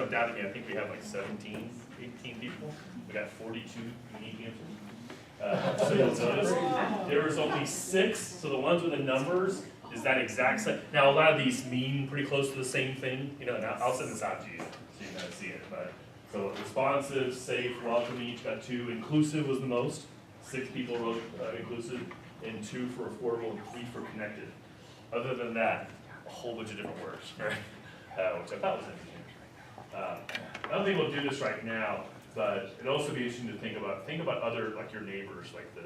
jumped out at me. I think we have like 17, 18 people. We got 42 unique answers. So you'll notice there was only 6. So the ones with the numbers is that exact same. Now a lot of these mean pretty close to the same thing. You know, and I'll send this out to you so you guys see it. But so responsive, safe, welcoming, each got 2. Inclusive was the most. 6 people wrote inclusive, and 2 for affordable, and 3 for connected. Other than that, a whole bunch of different words, right? Which I thought was interesting. I don't think we'll do this right now, but it'd also be interesting to think about other, like your neighbors, like the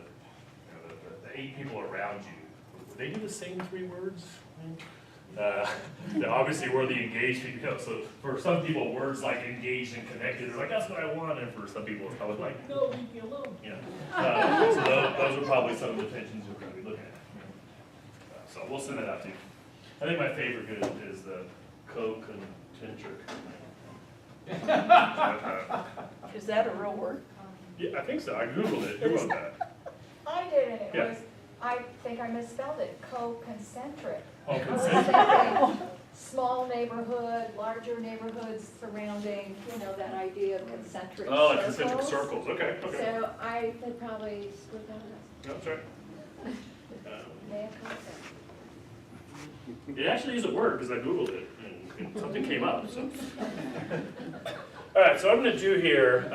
8 people around you. Would they do the same 3 words? Obviously we're the engaged people, so for some people words like engaged and connected are like, that's what I want, and for some people it's probably like, no, leave me alone. So those are probably some of the tensions we're going to be looking at. So we'll send that out to you. I think my favorite is the co-concentric. Is that a real word? Yeah, I think so. I Googled it. Who wrote that? I did, and it Yeah. was, I think I misspelled it, co-concentric. Oh, I was concentric. thinking small neighborhood, larger neighborhoods surrounding, you know, that idea of concentric Oh, like circles. concentric circles. Okay. So I had probably screwed that up. That's right. May have caught that. It actually is a word because I Googled it and something came up. So. All right, so what I'm going to do here,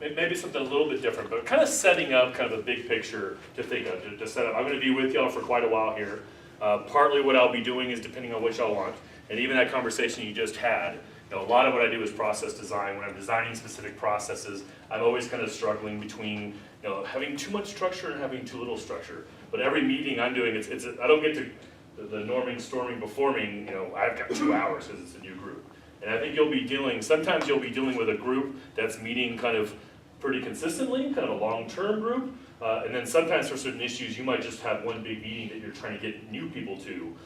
maybe something a little bit different, but kind of setting up kind of a big picture to think of, to set up. I'm going to be with y'all for quite a while here. Partly what I'll be doing is depending on what y'all want, and even that conversation you just had, you know, a lot of what I do is process design. When I'm designing specific processes, I'm always kind of struggling between, you know, having too much structure and having too little structure. But every meeting I'm doing, I don't get to the norming, storming, beforming, you know, I've got 2 hours because it's a new group. And I think sometimes you'll be dealing with a group that's meeting kind of pretty consistently, kind of a long-term group. And then sometimes for certain issues, you might just have one big meeting that you're trying to get new people to. You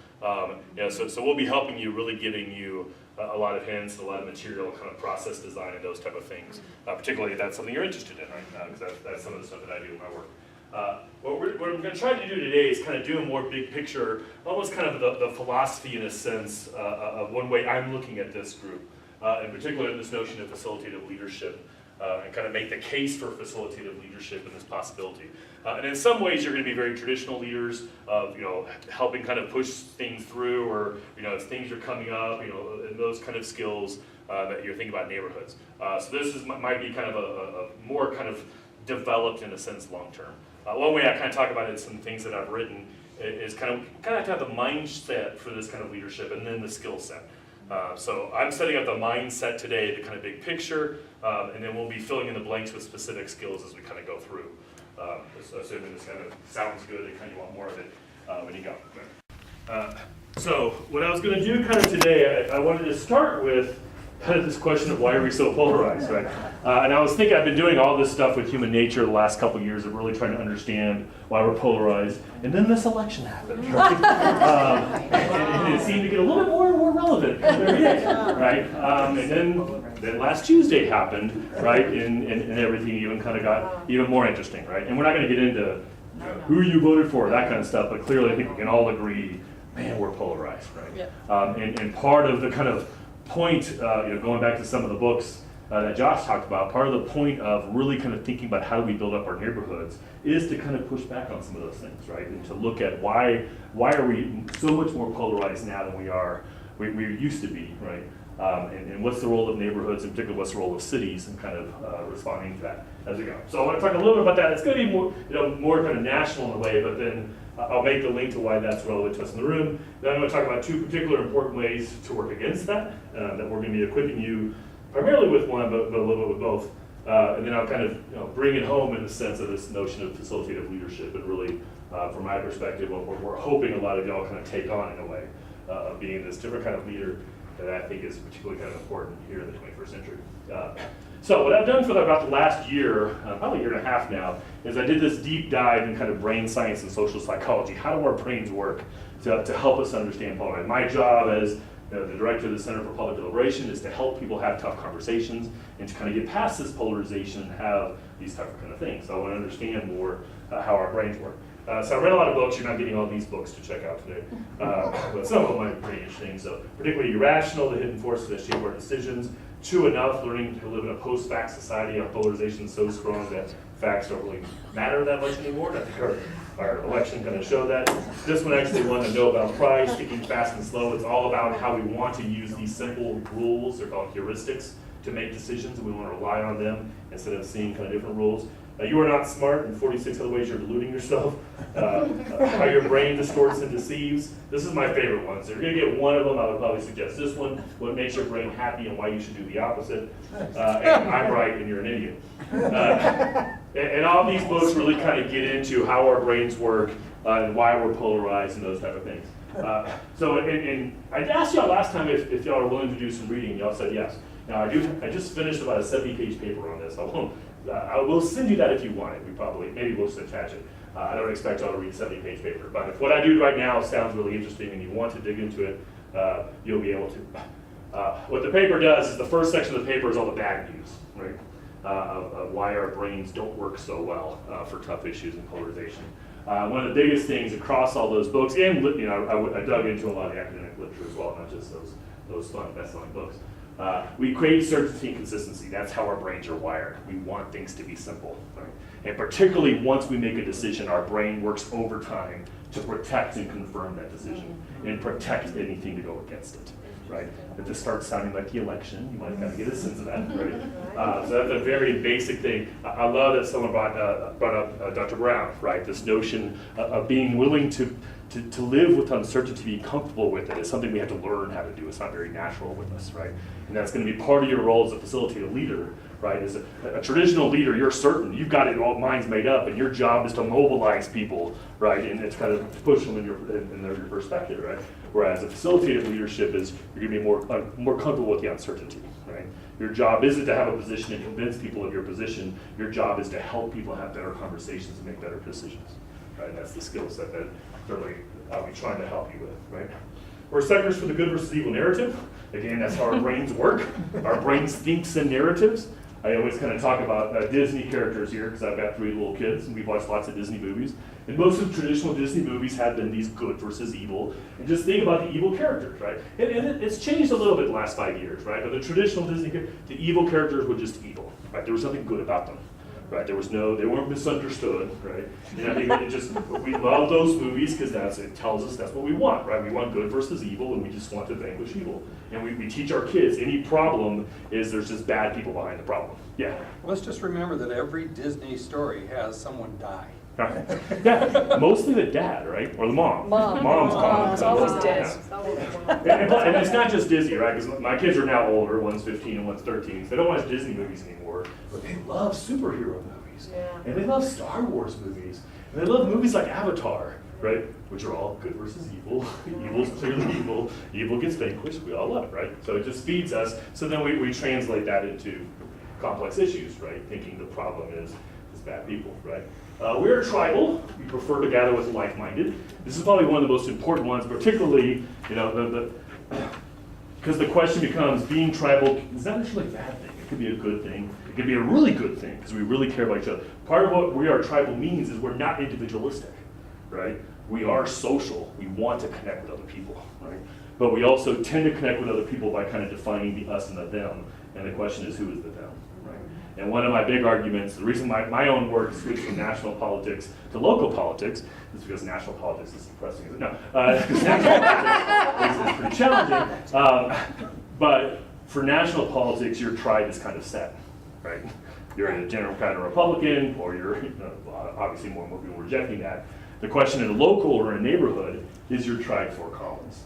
know, so we'll be helping you, really giving you a lot of hints, a lot of material, kind of process design and those type of things. Particularly if that's something you're interested in, right? Because that's some of the stuff that I do in my work. What we're going to try to do today is kind of do a more big picture, almost kind of the philosophy in a sense of one way I'm looking at this group, in particular this notion of facilitative leadership, and kind of make the case for facilitative leadership and this possibility. And in some ways you're going to be very traditional leaders of, you know, helping kind of push things through, or, you know, as things are coming up, you know, and those kind of skills that you're thinking about neighborhoods. So this might be kind of a more kind of developed in a sense long term. One way I kind of talk about it, some things that I've written, is kind of have to have the mindset for this kind of leadership and then the skill set. So I'm setting up the mindset today, the kind of big picture, and then we'll be filling in the blanks with specific skills as we kind of go through. Assuming this kind of sounds good and kind of want more of it when you go. So what I was going to do kind of today, I wanted to start with kind of this question of why are we so polarized, right? And I was thinking, I've been doing all this stuff with human nature the last couple of years of really trying to understand why we're polarized, and then this election happened, right? And it seemed to get a little bit more and more relevant every day, right? And then last Tuesday happened, right? And everything even kind of got even more interesting, right? And we're not going to get into who you voted for, that kind of stuff, but clearly I think we can all agree, man, we're polarized, right? Yep. And part of the kind of point, you know, going back to some of the books that Josh talked about, part of the point of really kind of thinking about how do we build up our neighborhoods is to kind of push back on some of those things, right? And to look at why are we so much more polarized now than we used to be, right? And what's the role of neighborhoods, in particular what's the role of cities, and kind of responding to that as we go. So I want to talk a little bit about that. It's going to be more, you know, more kind of national in a way, but then I'll make the link to why that's relevant to us in the room. Then I'm going to talk about 2 particular important ways to work against that, that we're going to be equipping you primarily with one, but a little bit with both. And then I'll kind of, you know, bring it home in the sense of this notion of facilitative leadership, and really, from my perspective, what we're hoping a lot of y'all kind of take on in a way, of being this different kind of leader that I think is particularly kind of important here in the 21st century. So what I've done for about the last year, probably a year and a half now, is I did this deep dive in kind of brain science and social psychology. How do our brains work to help us understand polarization? My job as the director of the Center for Public Deliberation is to help people have tough conversations and to kind of get past this polarization and have these type of kind of things. So I want to understand more how our brains work. So I read a lot of books. You're not getting all these books to check out today. But some of them might be pretty interesting. So particularly Irrational, the Hidden Forces that Shape Our Decisions. True Enough, Learning to Live in a Post-Fact Society. Our polarization is so strong that facts don't really matter that much anymore. I think our election kind of showed that. This one actually won a Nobel Prize, Thinking Fast and Slow. It's all about how we want to use these simple rules, they're called heuristics, to make decisions, and we want to rely on them instead of seeing kind of different rules. You are not smart, and 46 other ways you're deluding yourself. How your brain distorts and deceives. This is my favorite one. So if you're going to get one of them, I would probably suggest this one, What Makes Your Brain Happy and Why You Should Do the Opposite. And I'm right and you're an idiot. And all these books really kind of get into how our brains work and why we're polarized and those type of things. So I asked y'all last time if y'all are willing to do some reading. Y'all said yes. Now I just finished about a 70-page paper on this. I will send you that if you want it. Maybe we'll just attach it. I don't expect y'all to read a 70-page paper, but if what I do right now sounds really interesting and you want to dig into it, you'll be able to. What the paper does is the first section of the paper is all the bad news, right? Of why our brains don't work so well for tough issues and polarization. One of the biggest things across all those books, and I dug into a lot of the academic literature as well, not just those fun best-selling books. We crave certainty and consistency. That's how our brains are wired. We want things to be simple, right? And particularly once we make a decision, our brain works overtime to protect and confirm that decision and protect anything to go against it, right? If this starts sounding like the election, you might kind of get a sense of that, right? So that's a very basic thing. I love that someone brought up Dr. Brown, right? This notion of being willing to live with uncertainty, be comfortable with it, is something we have to learn how to do. It's not very natural with us, right? And that's going to be part of your role as a facilitator leader, right? As a traditional leader, you're certain, you've got it all minds made up, and your job is to mobilize people, right? And it's kind of push them in your perspective, right? Whereas a facilitative leadership is you're going to be more comfortable with the uncertainty, right? Your job isn't to have a position and convince people of your position. Your job is to help people have better conversations and make better decisions, right? And that's the skill set that certainly I'll be trying to help you with, right? We're suckers for the good versus evil narrative. Again, that's how our brains work. Our brains thinks in narratives. I always kind of talk about Disney characters here because I've got 3 little kids and we've watched lots of Disney movies. And most of the traditional Disney movies have been these good versus evil. And just think about the evil characters, right? And it's changed a little bit in the last 5 years, right? But the traditional Disney, the evil characters were just evil, right? There was nothing good about them. Right, they weren't misunderstood, right? And I think we love those movies because it tells us that's what we want, right? We want good versus evil, and we just want to vanquish evil. And we teach our kids any problem is there's just bad people behind the problem. Yeah. Let's just remember that every Disney story has someone die. Right. Yeah, mostly the dad, right, or the mom. Mom's always dead. And it's not just Disney, right? Because my kids are now older. One's 15 and one's 13. So they don't watch Disney movies anymore, but they love superhero movies, and they love Star Wars movies, and they love movies like Avatar, right? Which are all good versus evil. Evil's clearly evil. Evil gets vanquished. We all love it, right? So it just feeds us. So then we translate that into complex issues, right? Thinking the problem is bad people, right? We're tribal. We prefer to gather with like-minded. This is probably one of the most important ones, particularly, because the question becomes, being tribal, is that actually a bad thing? It could be a good thing. It could be a really good thing, because we really care about each other. Part of what we are tribal means is we're not individualistic, right? We are social. We want to connect with other people, right? But we also tend to connect with other people by kind of defining the us and the them. And the question is, who is the them? And one of my big arguments, the reason my own work switched from national politics to local politics is because national politics is depressing, isn't it? No, because national politics is pretty challenging. But for national politics, your tribe is kind of set, right? You're a Democrat or Republican, or you're obviously more people rejecting that. The question in a local or a neighborhood, is your tribe Fort Collins?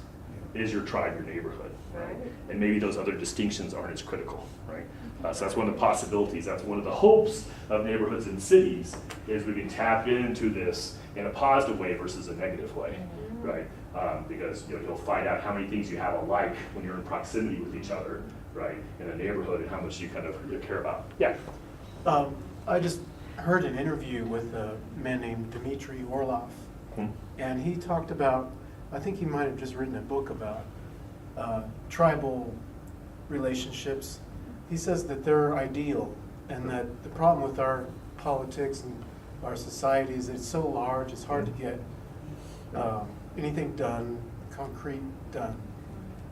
Is your tribe your neighborhood? Right? And maybe those other distinctions aren't as critical, right? So that's one of the possibilities. That's one of the hopes of neighborhoods and cities is we can tap into this in a positive way versus a negative way, right? Because you'll find out how many things you have alike when you're in proximity with each other, right? In a neighborhood and how much you kind of care about. Yeah. I just heard an interview with a man named Dmitry Orlov, and he talked about, I think he might have just written a book about tribal relationships. He says that they're ideal, and that the problem with our politics and our societies, it's so large, it's hard to get anything done, concrete done.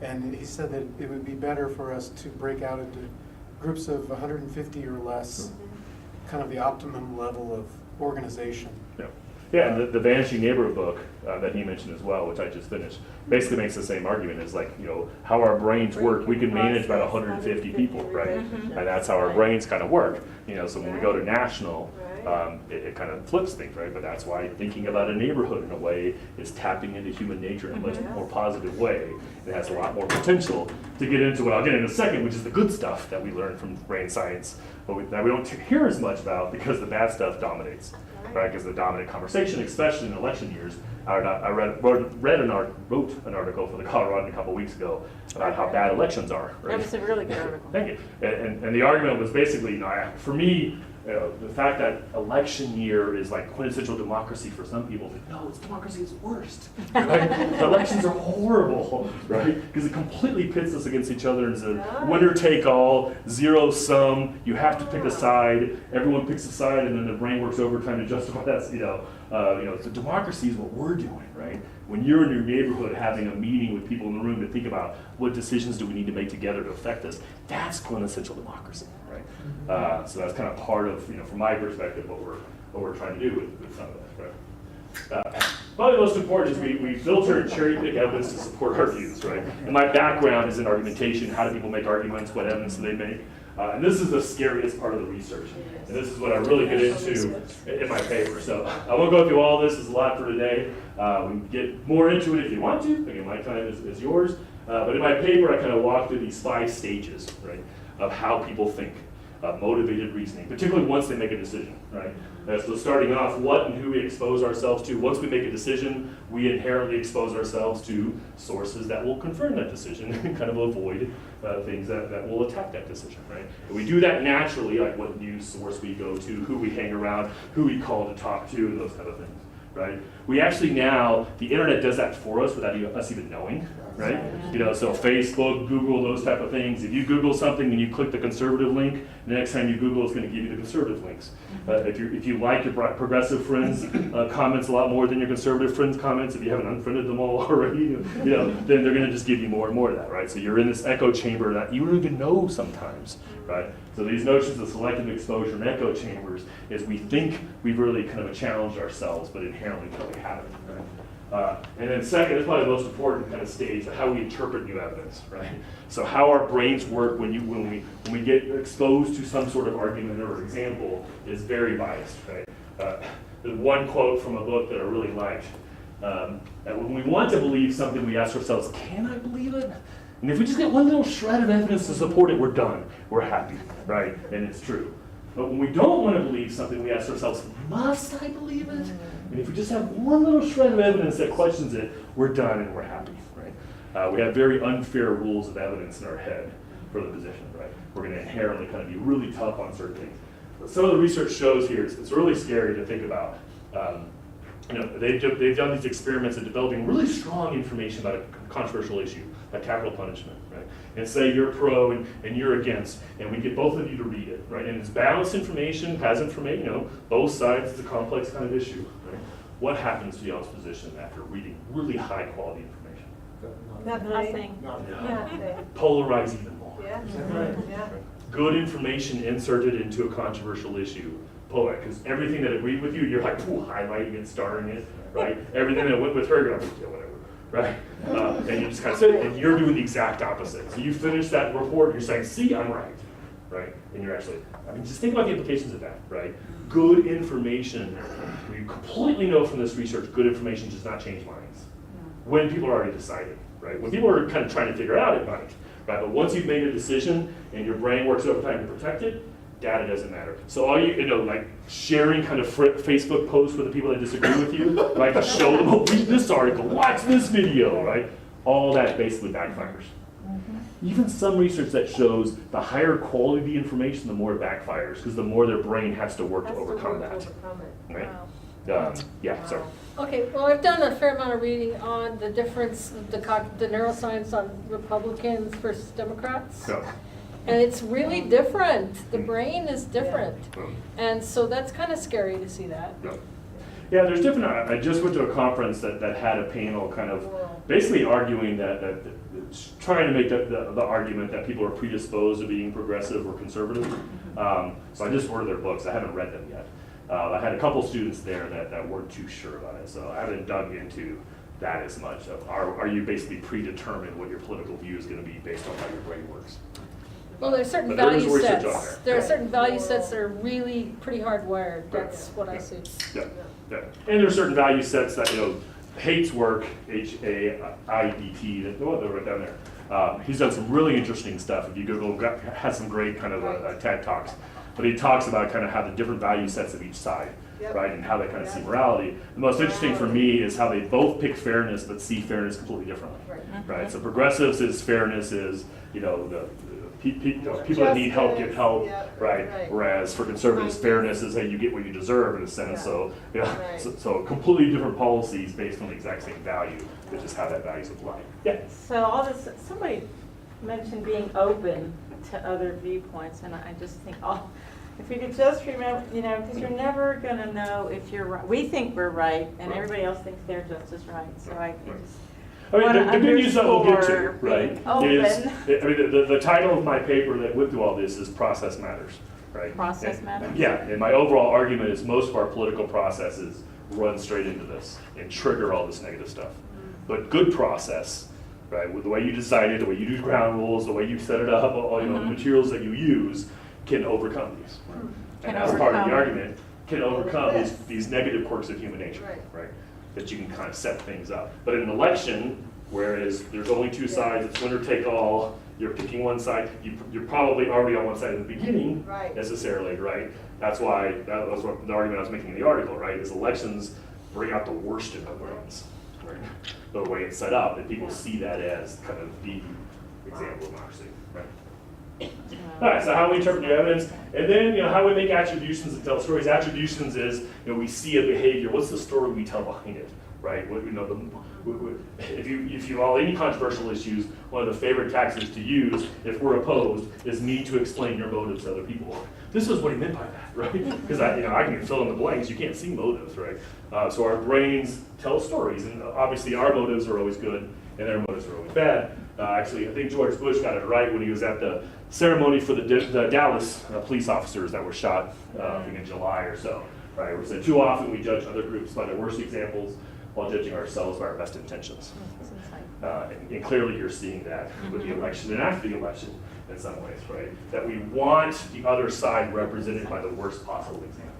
And he said that it would be better for us to break out into groups of 150 or less, kind of the optimum level of organization. Yeah. Yeah, and the Vanishing Neighborhood book that he mentioned as well, which I just finished, basically makes the same argument. It's like, how our brains work. We can manage about 150 people, right? And that's how our brains kind of work. So when we go to national, it kind of flips things, right? But that's why thinking about a neighborhood in a way is tapping into human nature in a much more positive way. It has a lot more potential to get into what I'll get in a second, which is the good stuff that we learn from brain science, but that we don't hear as much about because the bad stuff dominates. Right, because the dominant conversation, especially in election years, I wrote an article for the Colorado a couple weeks ago about how bad elections are. Right? That was a really good article. Thank you. And the argument was basically, for me, the fact that election year is like quintessential democracy for some people, no, it's democracy is worst. Right? Elections are horrible, right? Because it completely pits us against each other. It's a winner take all, zero sum. You have to pick a side. Everyone picks a side, and then the brain works overtime to justify that. So democracy is what we're doing, right? When you're in your neighborhood having a meeting with people in the room to think about what decisions do we need to make together to affect this, that's quintessential democracy, right? So that's kind of part of, from my perspective, what we're trying to do with some of that, right? Probably the most important is we filter and cherry pick evidence to support our views, right? And my background is in argumentation. How do people make arguments? What evidence do they make? And this is the scariest part of the research. And this is what I really get into in my paper. So I won't go through all this. It's a lot for today. We can get more into it if you want to. Again, my time is yours. But in my paper, I kind of walk through these 5 stages, right, of how people think. Motivated reasoning, particularly once they make a decision, right? So starting off, what and who we expose ourselves to. Once we make a decision, we inherently expose ourselves to sources that will confirm that decision and kind of avoid things that will attack that decision, right? And we do that naturally, like what news source we go to, who we hang around, who we call to talk to, and those kind of things, right? We actually now, the internet does that for us without us even knowing, right? So Facebook, Google, those type of things. If you Google something and you click the conservative link, the next time you Google, it's going to give you the conservative links. If you like your progressive friends' comments a lot more than your conservative friends' comments, if you haven't unfriended them all already, then they're going to just give you more and more of that, right? So you're in this echo chamber that you don't even know sometimes, right? So these notions of selective exposure and echo chambers is we think we've really kind of challenged ourselves, but inherently we haven't, right? And then second, it's probably the most important kind of stage, how we interpret new evidence, right? So how our brains work when we get exposed to some sort of argument or example is very biased, right? There's one quote from a book that I really liked. That when we want to believe something, we ask ourselves, can I believe it? And if we just get one little shred of evidence to support it, we're done. We're happy, right? And it's true. But when we don't want to believe something, we ask ourselves, must I believe it? And if we just have one little shred of evidence that questions it, we're done and we're happy, right? We have very unfair rules of evidence in our head for the position, right? We're going to inherently kind of be really tough on certain things. But some of the research shows here, it's really scary to think about. They've done these experiments of developing really strong information about a controversial issue, like capital punishment, right? And say you're pro and you're against, and we get both of you to read it, right? And it's balanced information, has information, both sides. It's a complex kind of issue, right? What happens to y'all's position after reading really high quality information? Nothing. Nothing. Polarize even more. Yeah. Right? Yeah. Good information inserted into a controversial issue. Because everything that agreed with you, you're like, highlighting it, starring it, right? Everything that went with her, you're like, yeah, whatever, right? And you just kind of sit, and you're doing the exact opposite. So you finish that report, you're saying, see, I'm right? And you're actually, just think about the implications of that, right? Good information, we completely know from this research, good information does not change minds. When people are already deciding, right? When people are kind of trying to figure it out, it might, right? But once you've made a decision and your brain works overtime to protect it, data doesn't matter. So all like sharing kind of Facebook posts with the people that disagree with you, right? To show them, read this article, watch this video, right? All that basically backfires. Even some research that shows the higher quality the information, the more it backfires, because the more their brain has to work to overcome that. Right? Wow. So. Okay, well, I've done a fair amount of reading on the difference of the neuroscience on Republicans versus Democrats. So. And it's really different. The brain is different. And so that's kind of scary to see that. Yeah, there's different, I just went to a conference that had a panel kind of basically arguing that trying to make the argument that people are predisposed to being progressive or conservative. So I just ordered their books. I haven't read them yet. I had a couple students there that weren't too sure about it, so I haven't dug into that as much. Are you basically predetermined what your political view is going to be based on how your brain works? Well, there's certain value sets. There are certain value sets that are really pretty hardwired. That's what I see. Yeah. And there's certain value sets that, Haidt's work, H-A-I-D-T, that right down there. He's done some really interesting stuff. If you Google, has some great kind of TED Talks. But he talks about kind of how the different value sets of each side, right, and how they kind of see morality. The most interesting for me is how they both pick fairness, but see fairness completely differently, right? So progressives is fairness is, the people that need help get help, right? Whereas for conservatives, fairness is, hey, you get what you deserve in a sense. So, so completely different policies based on the exact same value, which is how that value is applied. Yeah. So all this, somebody mentioned being open to other viewpoints, and I just think, if we could just remember, because you're never going to know if you're right. We think we're right, and everybody else thinks they're just as right. So I just. The good news that we'll get to, right, is, Open. the title of my paper that went through all this is Process Matters, right? Process matters? Yeah, and my overall argument is most of our political processes run straight into this and trigger all this negative stuff. But good process, right, with the way you design it, the way you do ground rules, the way you set it up, all the materials that you use can overcome these. And that's part of the argument, can overcome these negative quirks of human nature, right? That you can kind of set things up. But in an election, whereas there's only two sides, it's winner take all, you're picking one side, you're probably already on one side in the beginning, necessarily, right? That's why, that was what the argument I was making in the article, right? Is elections bring out the worst in the brains, right? The way it's set up, and people see that as kind of the example of democracy, right? All right, so how we interpret the evidence, and then how we make attributions and tell stories. Attributions is we see a behavior. What's the story we tell behind it, right? If you all any controversial issues, one of the favorite tactics to use if we're opposed is me to explain your motives to other people. This is what he meant by that, right? Because I can fill in the blanks. You can't see motives, right? So our brains tell stories, and obviously our motives are always good, and their motives are always bad. Actually, I think George Bush got it right when he was at the ceremony for the Dallas police officers that were shot, I think in July or so. Right? We said too often we judge other groups by their worst examples while judging ourselves by our best intentions. And clearly you're seeing that with the election and after the election in some ways, right? That we want the other side represented by the worst possible example.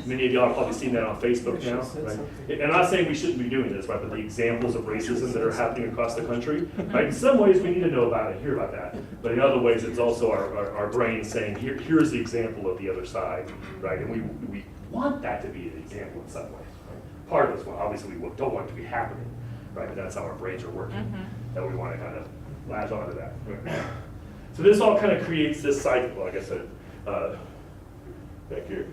Many of y'all have probably seen that on Facebook now, right? And I'm not saying we shouldn't be doing this, right? But the examples of racism that are happening across the country, right? In some ways we need to know about it, hear about that. But in other ways it's also our brain saying, here's the example of the other side, right? And we want that to be an example in some way. Right? Part of us, obviously we don't want it to be happening, right? But that's how our brains are working, that we want to kind of latch onto that. Right? So this all kind of creates this cycle, like I said, back here.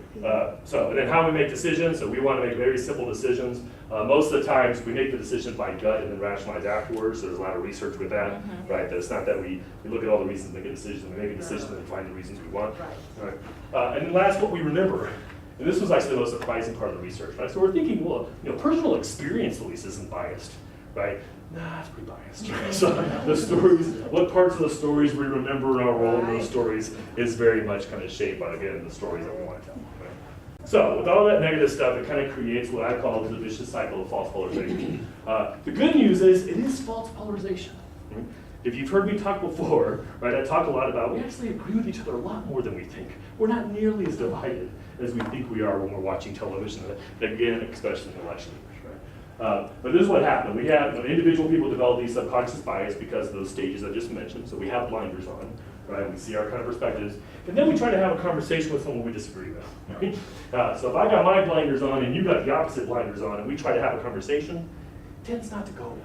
So, and then how we make decisions. So we want to make very simple decisions. Most of the times we make the decision by gut and then rationalize afterwards. So there's a lot of research with that, right? That it's not that we look at all the reasons to make a decision, we make a decision and find the reasons we want. Right? And then last, what we remember. And this was actually the most surprising part of the research, right? So we're thinking, well, personal experience at least isn't biased, right? Nah, it's pretty biased. Right? So the stories, what parts of the stories we remember and our role in those stories is very much kind of shaped by, again, the stories that we want to tell. Right? So with all that negative stuff, it kind of creates what I call the vicious cycle of false polarization. The good news is it is false polarization. Right? If you've heard me talk before, right, I talk a lot about we actually agree with each other a lot more than we think. We're not nearly as divided as we think we are when we're watching television, again, especially in election years. But this is what happened. We have individual people develop these subconscious bias because of those stages I just mentioned. So we have blinders on, right? We see our kind of perspectives. And then we try to have a conversation with someone we disagree with. Right? So if I got my blinders on and you got the opposite blinders on and we try to have a conversation, it tends not to go well.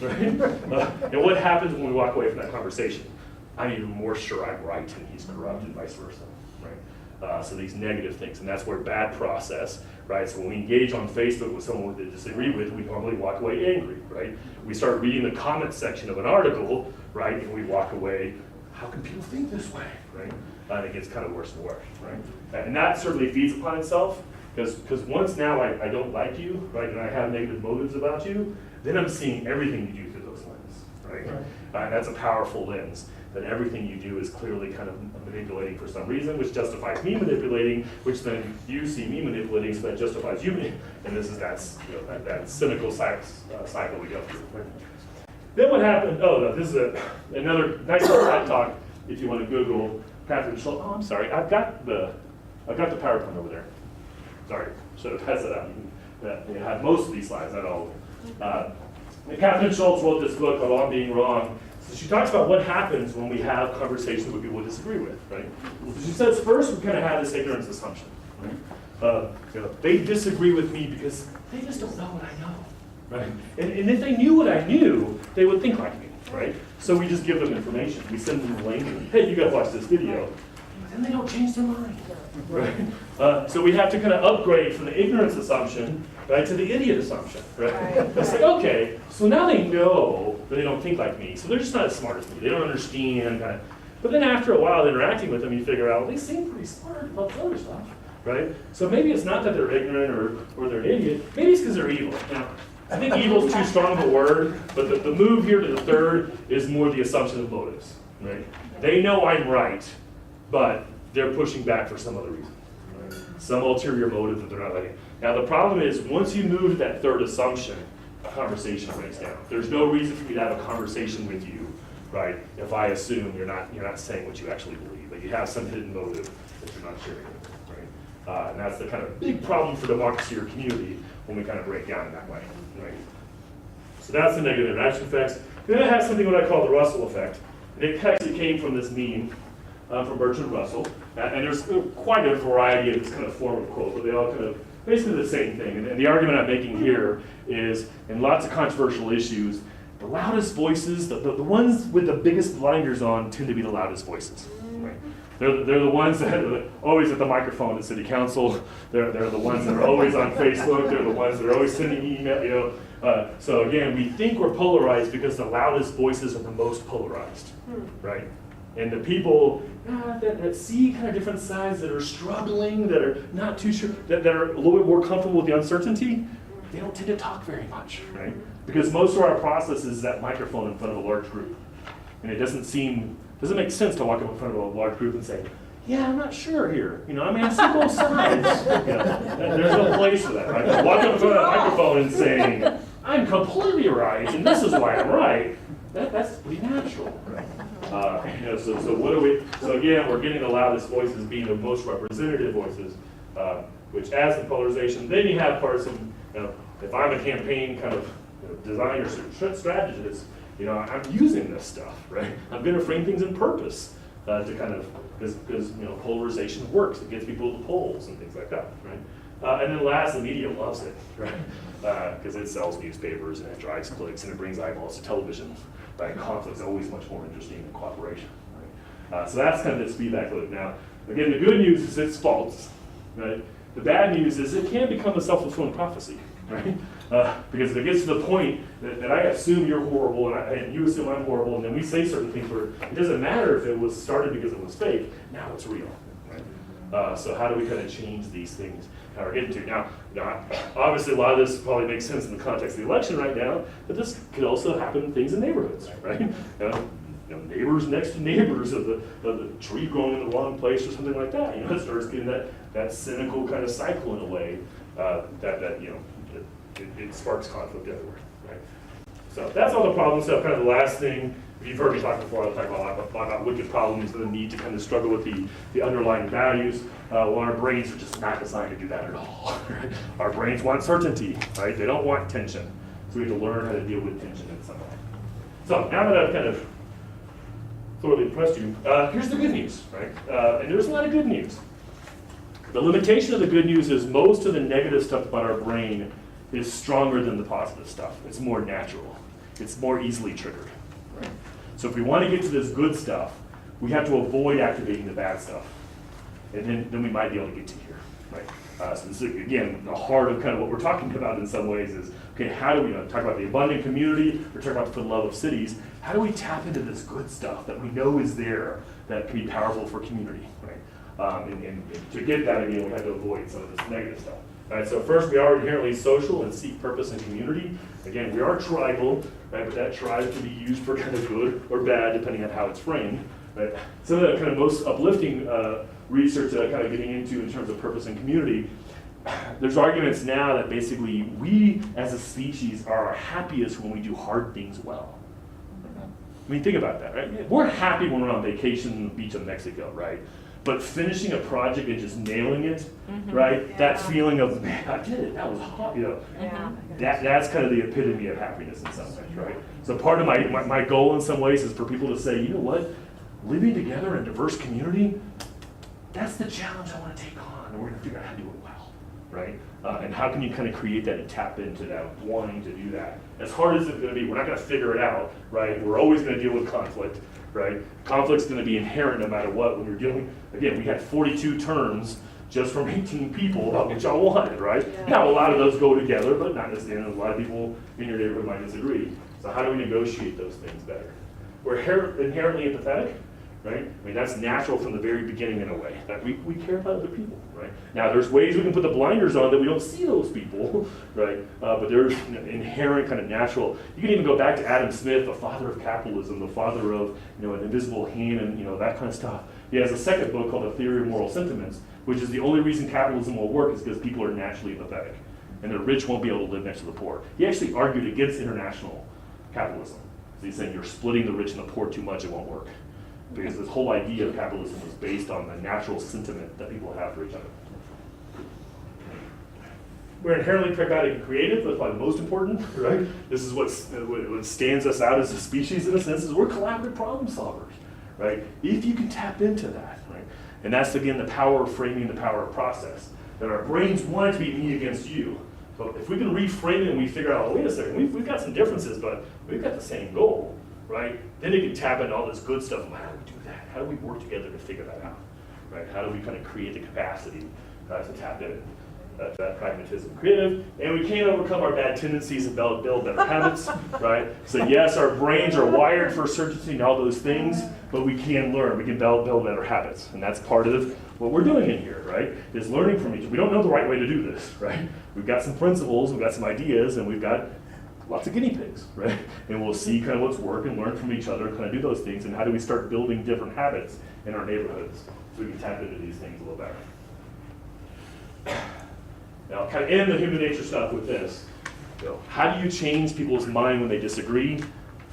Right? And what happens when we walk away from that conversation? I'm even more sure I'm right and he's corrupt and vice versa. Right? So these negative things, and that's where bad process, right? So when we engage on Facebook with someone we disagree with, we normally walk away angry, right? We start reading the comment section of an article, right, and we walk away, how can people think this way, right? And it gets kind of worse and worse, right? And that certainly feeds upon itself, because once now I don't like you, right, and I have negative motives about you, then I'm seeing everything you do through those lenses, right? That's a powerful lens, that everything you do is clearly kind of manipulating for some reason, which justifies me manipulating, which then you see me manipulating, so that justifies you, and this is that cynical cycle we go through. Right? Then what happened? Oh, no, this is another nice little TED talk. If you want to Google Catherine Schultz. Oh, I'm sorry, I've got the PowerPoint over there. Sorry, should have passed it out. You have most of these slides, not all of them. Catherine Schultz wrote this book called On Being Wrong. So she talks about what happens when we have conversations with people we disagree with, right? So she says first we kind of have this ignorance assumption, right? They disagree with me because they just don't know what I know, right? And if they knew what I knew, they would think like me, right? So we just give them information. We send them a link, and, hey, you got to watch this video. But then they don't change their mind, right? So we have to kind of upgrade from the ignorance assumption, right, to the idiot assumption, right? It's like, okay, so now they know that they don't think like me, so they're just not as smart as me. They don't understand, kind of. But then after a while interacting with them, you figure out, well, they seem pretty smart about the other stuff, right? So maybe it's not that they're ignorant or they're an idiot. Maybe it's because they're evil. Now, I think evil is too strong of a word, but the move here to the third is more the assumption of motives, right? They know I'm right, but they're pushing back for some other reason, right? Some ulterior motive that they're not letting. Now the problem is, once you move to that third assumption, a conversation breaks down. There's no reason for me to have a conversation with you, right? If I assume you're not saying what you actually believe, that you have some hidden motive that you're not sharing, right? And that's the kind of big problem for democracy or community when we kind of break down in that way, right? So that's the negative interaction effects. Then it has something what I call the Russell effect. And it actually came from this meme from Bertrand Russell. And there's quite a variety of this kind of form of quote, but they all kind of basically the same thing. And the argument I'm making here is, in lots of controversial issues, the loudest voices, the ones with the biggest blinders on, tend to be the loudest voices. Right? They're the ones that are always at the microphone at city council. They're the ones that are always on Facebook. They're the ones that are always sending email. So again, we think we're polarized because the loudest voices are the most polarized, right? And the people that see kind of different sides, that are struggling, that are not too sure, that are a little bit more comfortable with the uncertainty, they don't tend to talk very much, right? Because most of our process is that microphone in front of a large group. And it doesn't make sense to walk up in front of a large group and say, yeah, I'm not sure here. I mean, I see both sides. There's no place for that, right? Walk up in front of a microphone and saying, I'm completely right, and this is why I'm right. That's pretty natural. So what do we? So again, we're getting the loudest voices being the most representative voices, which adds the polarization. Then you have parts of, if I'm a campaign kind of designer, strategist, I'm using this stuff, right? I'm going to frame things in purpose to kind of, because polarization works. It gets people to the polls and things like that, right? And then last, the media loves it, right? Because it sells newspapers and it drives clicks and it brings eyeballs to television. Right? Conflict's always much more interesting than cooperation. Right? So that's kind of this feedback loop. Now, again, the good news is it's false. Right? The bad news is it can become a self-fulfilling prophecy. Right? Because if it gets to the point that I assume you're horrible and you assume I'm horrible, and then we say certain things where it doesn't matter if it was started because it was fake, now it's real. Right? So how do we kind of change these things? How we're getting to now, obviously a lot of this probably makes sense in the context of the election right now, but this could also happen in things in neighborhoods, right? Neighbors next to neighbors of the tree growing in the wrong place or something like that. It starts getting that cynical kind of cycle in a way it sparks conflict everywhere, right? So that's all the problem stuff. Kind of the last thing. If you've heard me talk before, I'll talk about wicked problems and the need to kind of struggle with the underlying values. Well, our brains are just not designed to do that at all. Right? Our brains want certainty, right? They don't want tension. So we have to learn how to deal with tension in some way. So now that I've kind of thoroughly impressed you, here's the good news, right? And there's a lot of good news. The limitation of the good news is most of the negative stuff about our brain is stronger than the positive stuff. It's more natural. It's more easily triggered. Right? So if we want to get to this good stuff, we have to avoid activating the bad stuff. And then we might be able to get to here. Right? So this is, again, the heart of kind of what we're talking about in some ways is, okay, how do we talk about the abundant community, we're talking about for the love of cities, how do we tap into this good stuff that we know is there that can be powerful for community, right? And to get that, again, we have to avoid some of this negative stuff. Right, so first, we are inherently social and seek purpose and community. Again, we are tribal, right, but that tribe can be used for kind of good or bad, depending on how it's framed. Right? Some of the kind of most uplifting research that I'm kind of getting into in terms of purpose and community, there's arguments now that basically we as a species are our happiest when we do hard things well. I mean, think about that, right? We're happy when we're on vacation on the beach of Mexico, right? But finishing a project and just nailing it, right? Yeah. That feeling of, man, I did it, that was hot, that's kind of the epitome of happiness in some ways, right? So part of my goal in some ways is for people to say, you know what? Living together in a diverse community, that's the challenge I want to take on, and we're going to figure out how to do it well, right? And how can you kind of create that and tap into that, wanting to do that? As hard as it's going to be, we're not going to figure it out, right? We're always going to deal with conflict, right? Conflict's going to be inherent no matter what. When you're dealing, again, we had 42 terms just from 18 people about what y'all wanted, right? Yeah. Now, a lot of those go together, but not necessarily. A lot of people in your neighborhood might disagree. So how do we negotiate those things better? We're inherently empathetic. Right? I mean, that's natural from the very beginning in a way, that we care about other people, right? Now, there's ways we can put the blinders on that we don't see those people, right? But there's inherent kind of natural, you can even go back to Adam Smith, the father of capitalism, the father of, an invisible hand and, that kind of stuff. He has a second book called The Theory of Moral Sentiments, which is the only reason capitalism will work is because people are naturally empathetic, and the rich won't be able to live next to the poor. He actually argued against international capitalism. So he's saying you're splitting the rich and the poor too much, it won't work. Because this whole idea of capitalism was based on the natural sentiment that people have for each other. We're inherently pragmatic and creative. That's probably most important, right? This is what stands us out as a species in a sense, is we're collaborative problem solvers, right? If you can tap into that, right? And that's, again, the power of framing, the power of process. That our brains want it to be me against you. So if we can reframe it and we figure out, oh, wait a second, we've got some differences, but we've got the same goal. Right? Then it can tap into all this good stuff. How do we do that? How do we work together to figure that out? Right? How do we kind of create the capacity to tap into that pragmatism, creative? And we can't overcome our bad tendencies and build better habits, right? So yes, our brains are wired for certainty and all those things, but we can learn. We can build better habits, and that's part of what we're doing in here, right? Is learning from each other. We don't know the right way to do this, right? We've got some principles, we've got some ideas, and we've got lots of guinea pigs, right? And we'll see kind of what's working, learn from each other, kind of do those things, and how do we start building different habits in our neighborhoods so we can tap into these things a little better. Now, kind of end the human nature stuff with this. How do you change people's mind when they disagree?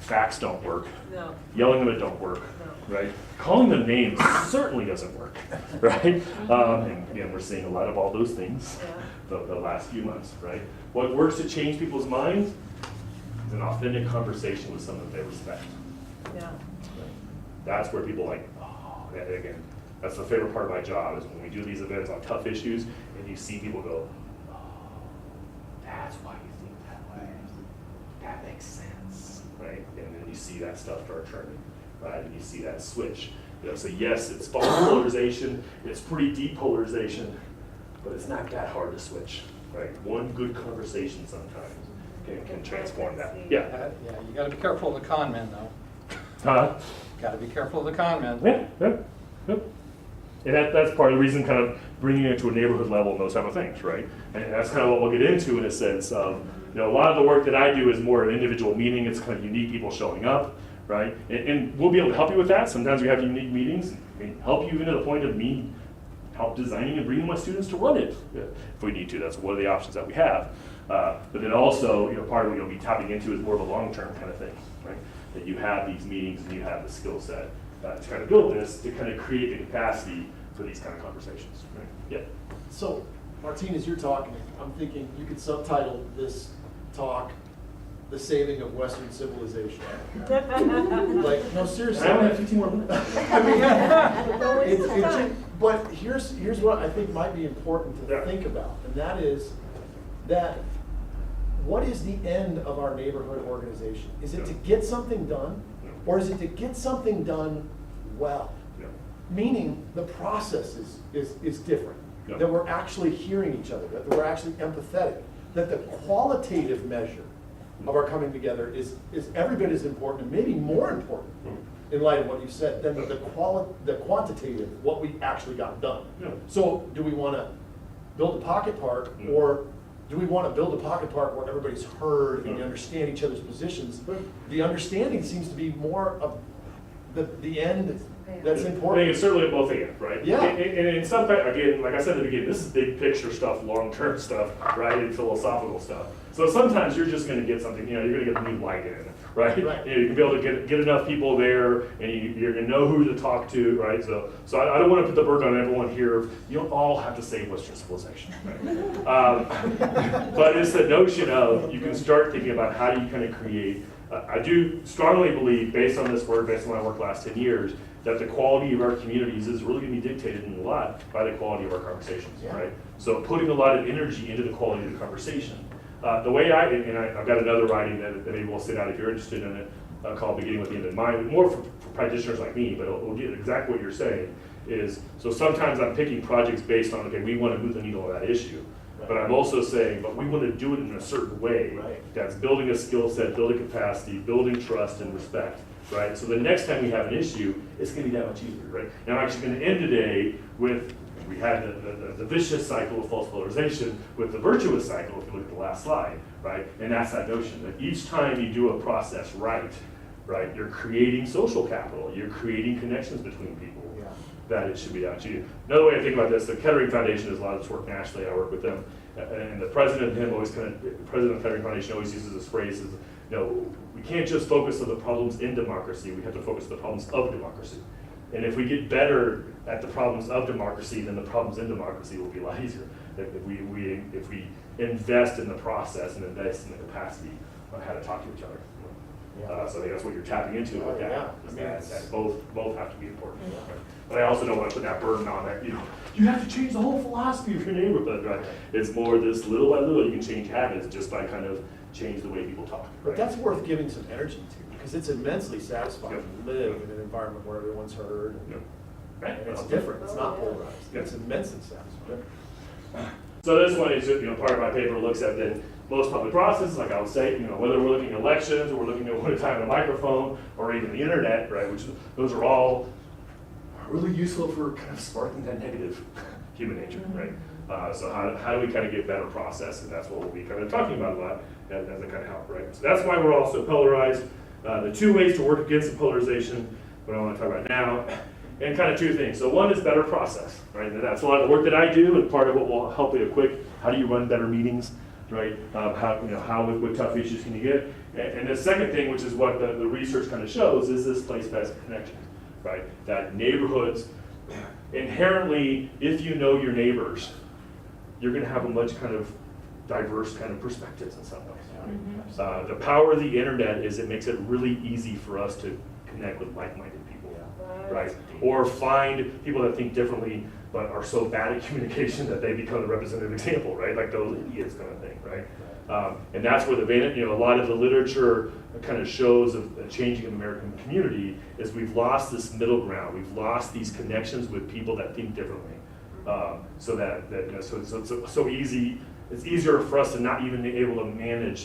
Facts don't work. No. Yelling them, it don't work, right? Calling them names certainly doesn't work, right? And again, we're seeing a lot of all those things the last few months, right? What works to change people's minds? An authentic conversation with someone they respect. Yeah. That's where people again, that's the favorite part of my job is when we do these events on tough issues and you see people go, oh, that's why you think that way. That makes sense, right? And then you see that stuff start turning, right? And you see that switch. So yes, it's false polarization, it's pretty deep polarization, but it's not that hard to switch, right? One good conversation sometimes can transform that. Yeah. You got to be careful of the con men, though. Got to be careful of the con men. Yeah. And that's part of the reason, kind of bringing it to a neighborhood level and those type of things, right? And that's kind of what we'll get into in a sense of, a lot of the work that I do is more an individual meeting. It's kind of unique people showing up, right? And we'll be able to help you with that. Sometimes we have unique meetings and help you even to the point of me help designing and bringing my students to run it if we need to. That's one of the options that we have. But then also, part of what you'll be tapping into is more of a long-term kind of thing, right? That you have these meetings and you have the skill set to kind of build this, to kind of create the capacity for these kind of conversations, right? Yeah. So, Martine, as you're talking, I'm thinking you could subtitle this talk, "The Saving of Western Civilization." No, seriously. I only have 15 more minutes. I mean, but here's what I think might be important to think about, and that is that what is the end of our neighborhood organization? Is it to get something done, or is it to get something done well? Meaning the process is different. Yeah. that we're actually hearing each other, that we're actually empathetic, that the qualitative measure of our coming together is every bit as important, and maybe more important, in light of what you said, than the quantitative, what we actually got done. Yeah. So do we want to build a pocket park, or do we want to build a pocket park where everybody's heard and you understand each other's positions? The understanding seems to be more of the end that's I think important. it's certainly a both and, right? Yeah. And in some fact, again, like I said at the beginning, this is big picture stuff, long-term stuff, right, and philosophical stuff. So sometimes you're just gonna get something, you're gonna get the new light in, right? Right. You can be able to get enough people there, and you're gonna know who to talk to, right? So I don't wanna put the burden on everyone here. You don't all have to say Western civilization, right? But it's the notion of, you can start thinking about how do you kind of create. I do strongly believe, based on this work, based on my work the last 10 years, that the quality of our communities is really going to be dictated in a lot by the quality of our conversations, Yeah. right? So putting a lot of energy into the quality of the conversation. The way I've got another writing that maybe we'll sit out if you're interested in it, called Beginning with the End in Mind, more for practitioners like me, but it'll get exactly what you're saying, is, so sometimes I'm picking projects based on, okay, we want to move the needle on that issue. But I'm also saying, but we want to do it in a certain way that's building a skill set, building capacity, building trust and respect, right? So the next time we have an issue, it's going to be that much easier, right? And I'm actually going to end today with, we had the vicious cycle of false polarization with the virtuous cycle, if you look at the last slide, right? And that's that notion that each time you do a process right, you're creating social capital, you're creating connections between people. That it should be down to you. Another way to think about this, the Kettering Foundation does a lot of this work nationally. I work with them, and the president of the president of the Kettering Foundation always uses this phrase: we can't just focus on the problems in democracy. We have to focus on the problems of democracy. And if we get better at the problems of democracy, then the problems in democracy will be a lot easier. If we invest in the process and invest in the capacity on how to talk to each other. So I think that's what you're tapping into with that. That both have to be important. Right? But I also don't want to put that burden on that. You have to change the whole philosophy of your neighborhood. Right? It's more this little by little. You can change habits just by kind of change the way people talk. Right? But that's worth giving some energy to, because it's immensely satisfying to live in an environment where everyone's heard. And it's different. It's not polarized. It's immensely satisfying. So this one is, part of my paper looks at the most public processes, like I would say, whether we're looking at elections or we're looking at one time on a microphone or even the internet, right? Which those are all really useful for kind of sparking that negative human nature, right? So how do we kind of get better process? And that's what we'll be kind of talking about a lot as a kind of help, right? So that's why we're also polarized. The two ways to work against the polarization, what I want to talk about now, and kind of two things. So one is better process, right? And that's a lot of the work that I do, and part of what will help you quick. How do you run better meetings, right? What tough issues can you get? And the second thing, which is what the research kind of shows, is this place-based connection, right? That neighborhoods, inherently, if you know your neighbors, you're going to have a much kind of diverse kind of perspectives in some ways. Right? The power of the internet is it makes it really easy for us to connect with like-minded people, right? Or find people that think differently but are so bad at communication that they become the representative example, right? Like those idiots kind of thing, right? And that's where a lot of the literature kind of shows of a changing of the American community is we've lost this middle ground. We've lost these connections with people that think differently. So it's so easy. It's easier for us to not even be able to imagine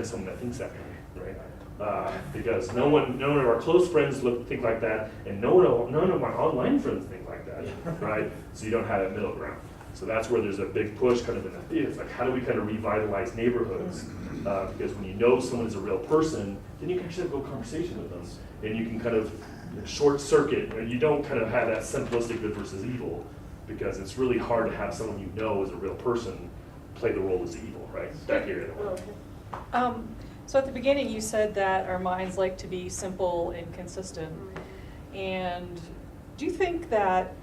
someone that thinks that way, right? Because none of our close friends think like that, and none of my online friends think like that, right? So you don't have that middle ground. So that's where there's a big push kind of in the theater. It's like, how do we kind of revitalize neighborhoods? Because when you know someone is a real person, then you can actually have a good conversation with them. And you can kind of short circuit, and you don't kind of have that simplistic good versus evil, because it's really hard to have someone you know as a real person play the role as evil, right? Back here. So at the beginning you said that our minds like to be simple and consistent. And do you think that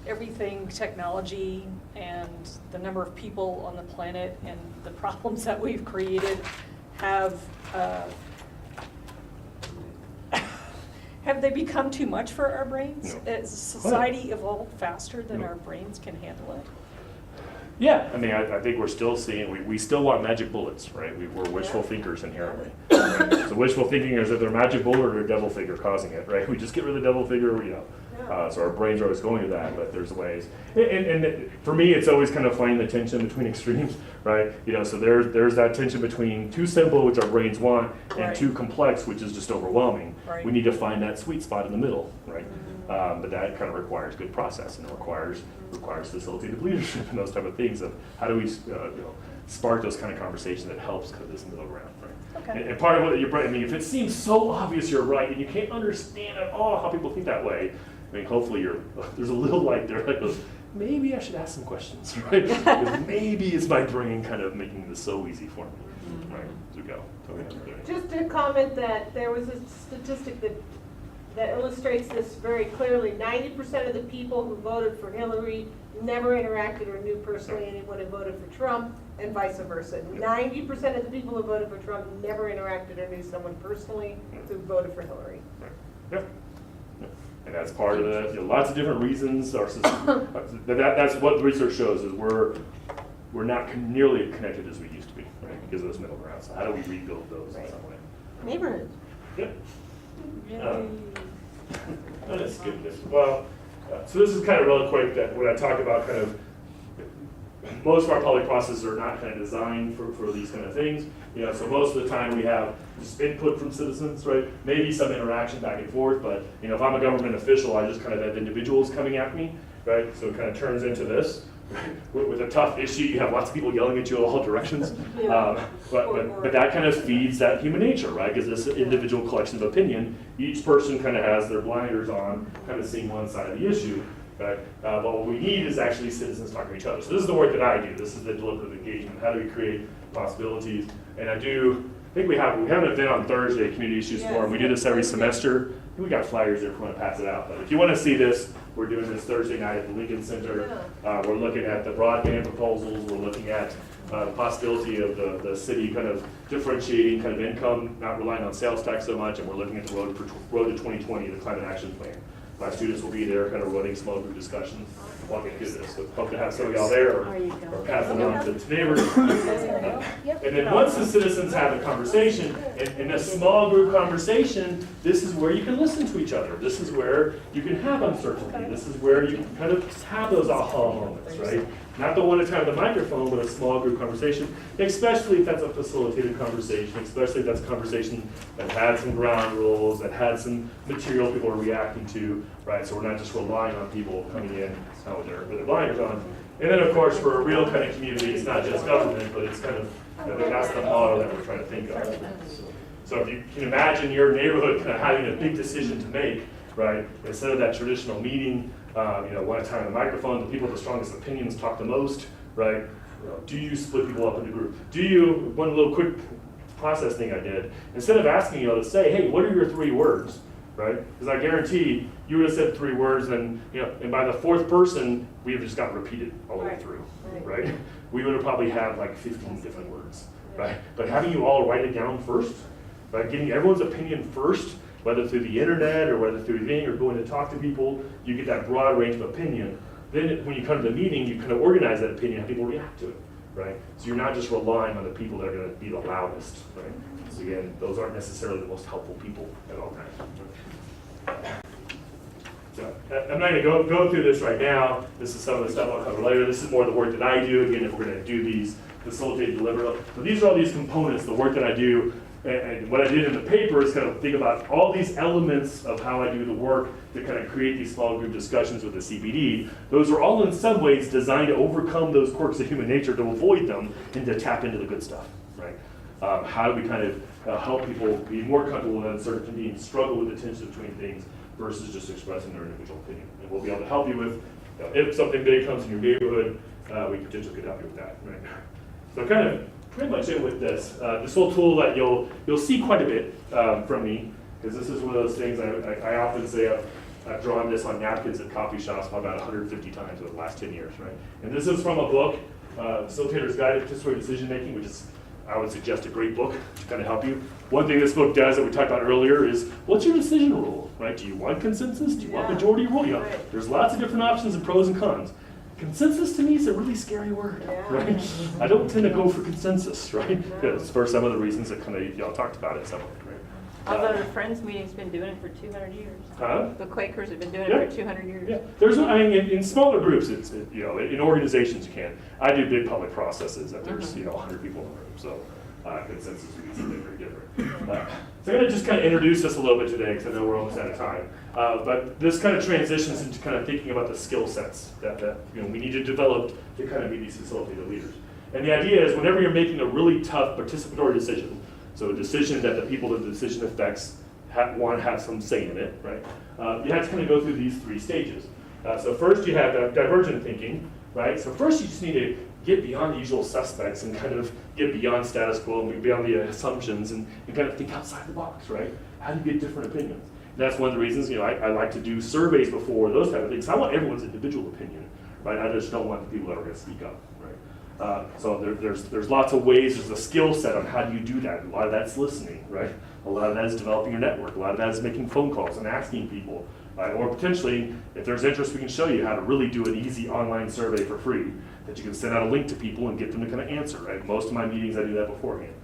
everything, technology and the number of people on the planet and the problems that we've created have they become too much for our brains? No. Has society evolved faster than our brains can handle it? Yeah, I mean, I think we're still seeing, we still want magic bullets, right? We're wishful thinkers inherently. Right? So wishful thinking is either a magic bullet or a devil figure causing it, right? We just get rid of the devil figure, So our brains are always going to that, but there's ways. And for me, it's always kind of finding the tension between extremes, right? So there's that tension between too simple, which our brains want, and Right. too complex, which is just overwhelming. Right. We need to find that sweet spot in the middle, right? But that kind of requires good process, and it requires facilitative leadership and those type of things of how do we spark those kind of conversations that helps cut this middle ground, right? Okay. And part of what you're right, I mean, if it seems so obvious you're right and you can't understand at all how people think that way, I mean, hopefully there's a little light there that goes, maybe I should ask some questions, right? Because maybe it's my brain kind of making this so easy for me, right? As we go. Just to comment that there was a statistic that illustrates this very clearly. 90% of the people who voted for Hillary never interacted or knew personally anyone who voted for Trump, and vice versa. 90% of the people who voted for Trump never interacted or knew someone personally who voted for Hillary. Yeah. And that's part of the, lots of different reasons our system, that's what the research shows is we're not nearly connected as we used to be, right? Because of those middle grounds. So how do we rebuild those in some way? Neighborhood. Yeah. Let's skip this. Well, so this is kind of real quick that when I talk about kind of most of our public processes are not kind of designed for these kind of things. So most of the time we have just input from citizens, right? Maybe some interaction back and forth, but if I'm a government official, I just kind of have individuals coming at me, right? So it kind of turns into this. With a tough issue, you have lots of people yelling at you in all directions. But that kind of feeds that human nature, right? Because this individual collection of opinion, each person kind of has their blinders on, kind of seeing one side of the issue. Right? But what we need is actually citizens talking to each other. So this is the work that I do. This is the deliberative engagement. How do we create possibilities? And I think we have an event on Thursday, Community Issues Forum. We do this every semester. I think we got flyers there if you want to pass it out. But if you want to see this, we're doing this Thursday night at the Lincoln Center. We're looking at the broadband proposals. We're looking at the possibility of the city kind of differentiating kind of income, not relying on sales tax so much. And we're looking at the Road to 2020, the Climate Action Plan. My students will be there kind of running small group discussions, walking through this. So hope to have some of y'all there or pass it on to neighbors. And then once the citizens have a conversation, in a small group conversation, this is where you can listen to each other. This is where you can have uncertainty. This is where you can kind of have those aha moments, right? Not the one at a time with a microphone, but a small group conversation, especially if that's a facilitated conversation, especially if that's a conversation that had some ground rules, that had some material people are reacting to, right? So we're not just relying on people coming in with their blinders on. And then, of course, for a real kind of community, it's not just government, but it's kind of, that's the model that we're trying to think of. So if you can imagine your neighborhood kind of having a big decision to make, right? Instead of that traditional meeting, one at a time on the microphone, the people with the strongest opinions talk the most, right? Do you split people up into groups? One little quick process thing I did, instead of asking you to say, hey, what are your 3 words, right? Because I guarantee you would have said 3 words, and by the 4th person, we have just got repeated all the way through, right? We would have probably had like 15 different words, right? But having you all write it down first, right? Getting everyone's opinion first, whether through the internet or whether through Bing or going to talk to people, you get that broad range of opinion. Then when you come to the meeting, you kind of organize that opinion, how people react to it, right? So you're not just relying on the people that are going to be the loudest, right? So again, those aren't necessarily the most helpful people at all times. So I'm not going to go through this right now. This is some of the stuff I'll cover later. This is more the work that I do. Again, if we're going to do these facilitated deliberative. So these are all these components, the work that I do. And what I did in the paper is kind of think about all these elements of how I do the work to kind of create these small group discussions with the CPD. Those are all in some ways designed to overcome those quirks of human nature, to avoid them, and to tap into the good stuff, right? How do we kind of help people be more comfortable with uncertainty and struggle with the tension between things versus just expressing their individual opinion? And we'll be able to help you with, if something big comes in your neighborhood, we potentially could help you with that, right? So kind of pretty much it with this. This whole tool that you'll see quite a bit from me, because this is one of those things I often say I've drawn this on napkins at coffee shops about 150 times over the last 10 years, right? And this is from a book, Facilitator's Guide to Participatory Decision Making, which is, I would suggest, a great book to kind of help you. One thing this book does that we talked about earlier is, what's your decision rule, right? Do you want consensus? Do you want majority rule? There's lots of different options and pros and cons. Consensus to me is a really scary word, right? I don't tend to go for consensus, right? Because for some of the reasons that kind of y'all talked about it somewhere, right? Although the Friends meeting's been doing it for 200 years. Huh? The Quakers have been doing Yeah. it for 200 years. Yeah, there's, I mean, in smaller groups, you know, in organizations you can. I do big public processes that there's, you know, 100 people in the room, so consensus would be something very different. So I'm going to just kind of introduce this a little bit today, because I know we're almost out of time. But this kind of transitions into kind of thinking about the skill sets that you know, we need to develop to kind of be these facilitator leaders. And the idea is whenever you're making a really tough participatory decision, so a decision that the people that the decision affects want to have some say in it, right? You have to kind of go through these 3 stages. So first you have divergent thinking, right? So first you just need to get beyond the usual suspects and kind of get beyond status quo and beyond the assumptions and kind of think outside the box, right? How do you get different opinions? And that's one of the reasons, you know, I like to do surveys before those type of things. I want everyone's individual opinion, right? I just don't want the people that are going to speak up, right? So there's lots of ways. There's a skill set on how do you do that. A lot of that's listening, right? A lot of that is developing your network. A lot of that is making phone calls and asking people. Or potentially, if there's interest, we can show you how to really do an easy online survey for free that you can send out a link to people and get them to kind of answer, right? Most of my meetings, I do that beforehand.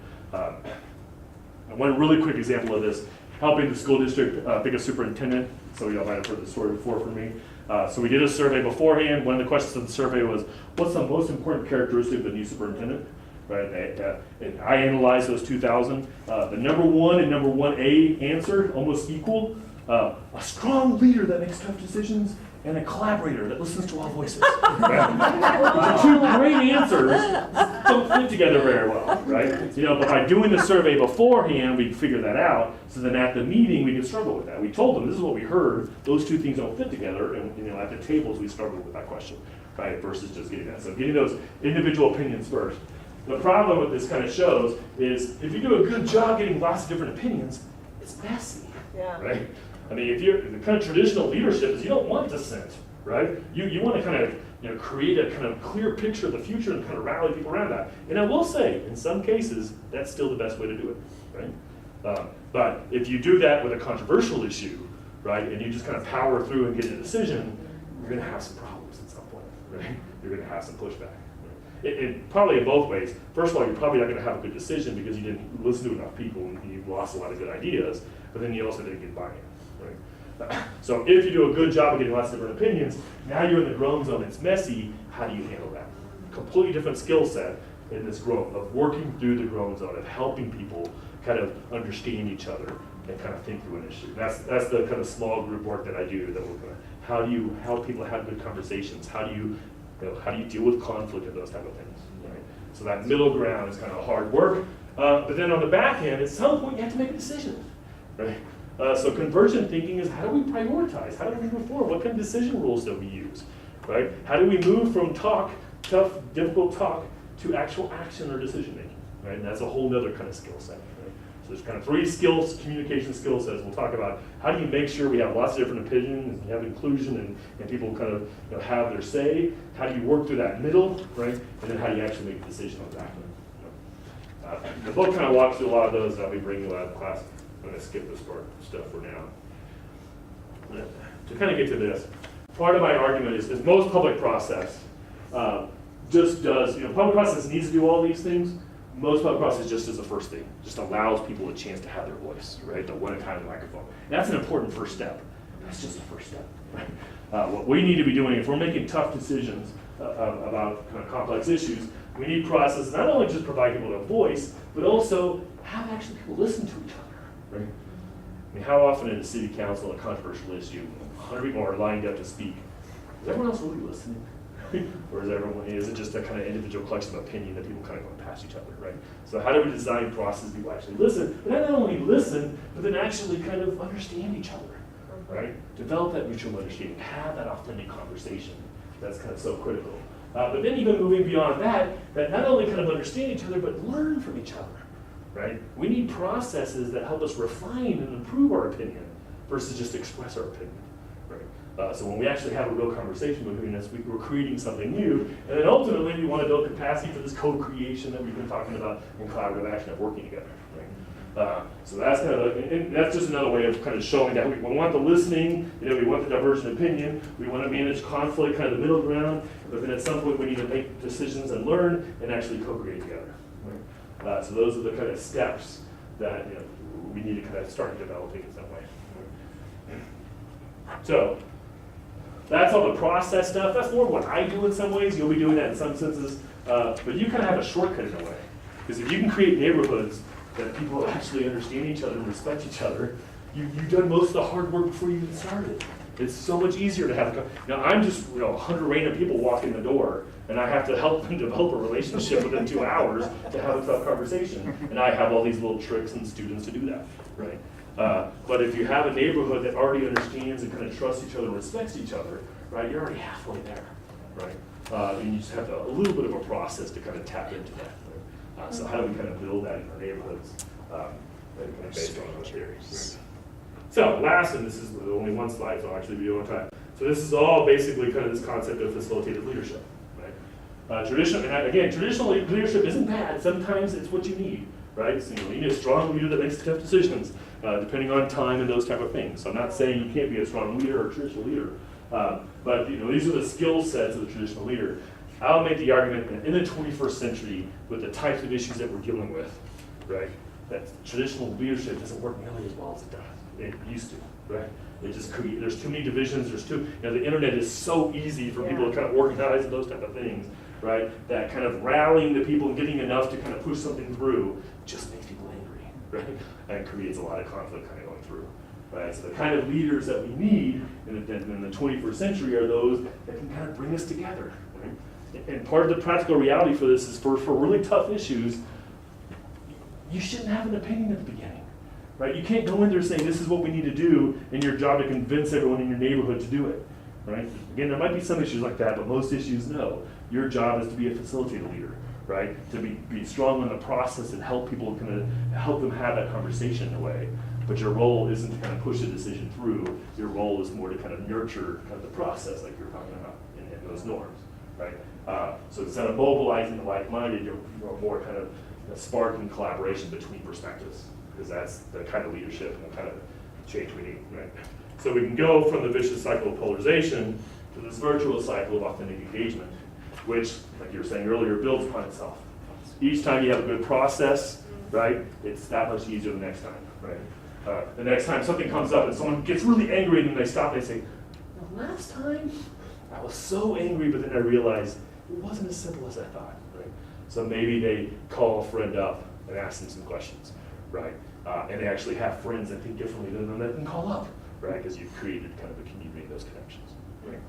One really quick example of this, helping the school district pick a superintendent. So y'all might have heard the story before from me. So we did a survey beforehand. One of the questions of the survey was, what's the most important characteristic of the new superintendent? Right, and I analyzed those 2,000. The number 1 and number 1A answer almost equal. A strong leader that makes tough decisions and a collaborator that listens to all voices. The 2 great answers don't fit together very well, right? You know, but by doing the survey beforehand, we figured that out. So then at the meeting, we could struggle with that. We told them this is what we heard. Those 2 things don't fit together, and you know, at the tables, we struggled with that question, right? Versus just getting that. So getting those individual opinions first. The problem with this kind of shows is if you do a good job getting lots of different opinions, it's messy, right? I mean, if you're the kind of traditional leadership is you don't want dissent, right? You want to kind of, you know, create a kind of clear picture of the future and kind of rally people around that. And I will say, in some cases, that's still the best way to do it, right? But if you do that with a controversial issue, right, and you just kind of power through and get a decision, you're going to have some problems at some point, right? You're going to have some pushback. It probably in both ways. First of all, you're probably not going to have a good decision because you didn't listen to enough people and you lost a lot of good ideas, but then you also didn't get buy-in, right? So if you do a good job of getting lots of different opinions, now you're in the grown zone, it's messy, how do you handle that? Completely different skill set in this growth of working through the grown zone, of helping people kind of understand each other and kind of think through an issue. That's the kind of small group work that I do, that we're kind of, how do you help people have good conversations? How do you deal with conflict and those type of things, right? So that middle ground is kind of hard work. But then on the back end, at some point you have to make a decision, right? So convergent thinking is how do we prioritize? How do we move forward? What kind of decision rules do we use, right? How do we move from talk, tough, difficult talk, to actual action or decision making, right? And that's a whole other kind of skill set, right? So there's kind of 3 skills, communication skill sets. We'll talk about how do you make sure we have lots of different opinions and you have inclusion and people kind of have their say. How do you work through that middle, right? And then how do you actually make a decision on that one? The book kind of walks through a lot of those that I'll be bringing you out of class. I'm going to skip this part stuff for now. To kind of get to this, part of my argument is most public process just does, public process needs to do all these things. Most public process just does the first thing, just allows people a chance to have their voice, right? The one kind of microphone. And that's an important first step. That's just the first step, right? What we need to be doing, if we're making tough decisions about kind of complex issues, we need processes not only just provide people a voice, but also have actually people listen to each other, right? I mean, how often in a city council, a controversial issue, 100 people are lined up to speak, is everyone else really listening? Or is it just a kind of individual collection of opinion that people kind of go past each other, right? So how do we design processes people actually listen, but not only listen, but then actually kind of understand each other, right? Develop that mutual understanding, have that authentic conversation. That's kind of so critical. But then even moving beyond that not only kind of understand each other, but learn from each other, right? We need processes that help us refine and improve our opinion versus just express our opinion, right? So when we actually have a real conversation between us, we're creating something new, and then ultimately we want to build capacity for this co-creation that we've been talking about in collaborative action of working together, right? So that's kind of, and that's just another way of kind of showing that we want the listening, we want the divergent opinion, we want to manage conflict, kind of the middle ground, but then at some point we need to make decisions and learn and actually co-create together, right? So those are the kind of steps that we need to kind of start developing in some way. So that's all the process stuff. That's more what I do in some ways. You'll be doing that in some senses. But you kind of have a shortcut in a way. Because if you can create neighborhoods that people actually understand each other and respect each other, you've done most of the hard work before you even started. It's so much easier to have, now I'm just 100 random people walk in the door, and I have to help them develop a relationship within 2 hours to have a tough conversation. And I have all these little tricks and students to do that, right? But if you have a neighborhood that already understands and kind of trusts each other and respects each other, right, you're already halfway there, right? And you just have a little bit of a process to kind of tap into that. Right? So how do we kind of build that in our neighborhoods? Kind of based on those theories. So last, and this is only one slide, so I'll actually be on time. So this is all basically kind of this concept of facilitative leadership, right? Traditional leadership isn't bad. Sometimes it's what you need, right? So you need a strong leader that makes tough decisions, depending on time and those type of things. So I'm not saying you can't be a strong leader or a traditional leader, but these are the skill sets of the traditional leader. I'll make the argument that in the 21st century, with the types of issues that we're dealing with, right, that traditional leadership doesn't work nearly as well as it does. It used to, right? It just there's too many divisions. There's the internet is so easy for people to kind of organize and those type of things, right? That kind of rallying the people and getting enough to kind of push something through just makes people angry, right? And creates a lot of conflict kind of going through, right? So the kind of leaders that we need in the 21st century are those that can kind of bring us together, right? And part of the practical reality for this is for really tough issues, you shouldn't have an opinion at the beginning. Right? You can't go in there saying this is what we need to do, and your job to convince everyone in your neighborhood to do it. Right? Again, there might be some issues like that, but most issues, no. Your job is to be a facilitator leader, right? To be strong in the process and help people kind of help them have that conversation in a way. But your role isn't to kind of push a decision through. Your role is more to kind of nurture kind of the process like you're talking about in those norms, right? So instead of mobilizing the like-minded, you're more kind of sparking collaboration between perspectives. Because that's the kind of leadership and the kind of change we need, right? So we can go from the vicious cycle of polarization to this virtuous cycle of authentic engagement, which, like you were saying earlier, builds upon itself. Each time you have a good process, right, it's that much easier the next time, right? The next time something comes up and someone gets really angry and then they stop and they say, the last time I was so angry, but then I realized it wasn't as simple as I thought, right? So maybe they call a friend up and ask them some questions, right? And they actually have friends that think differently than them that can call up, right? Because you've created kind of a community of those connections, right?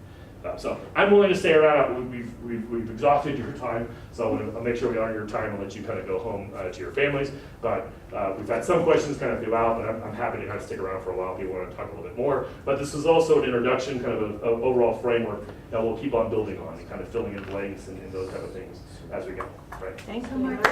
So I'm willing to stay around. We've exhausted your time, so I'll make sure we honor your time and let you kind of go home to your families. But we've had some questions kind of throughout, but I'm happy to kind of stick around for a while if you want to talk a little bit more. But this is also an introduction, kind of an overall framework that we'll keep on building on and kind of filling in blanks and those kind of things as we go, right? Thanks so much.